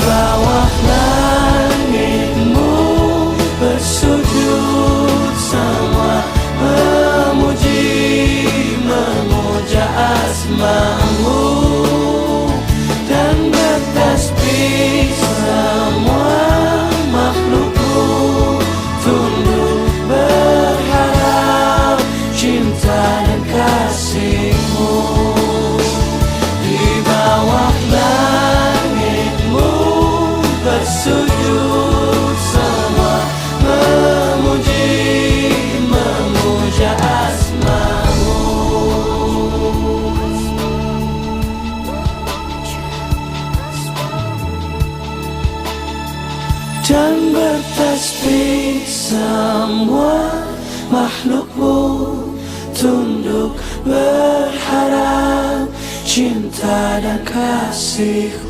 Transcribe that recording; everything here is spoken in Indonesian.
bawah langitmu bersujud semua, memuja asmamu, dan bertasbih semua makhlukmu, tunduk berharap cinta dan kasihmu. Di bawah langitmu bersujud semua, memuja asmamu, dan bertasbih semua makhlukmu, tunduk berharap cinta dan kasihmu.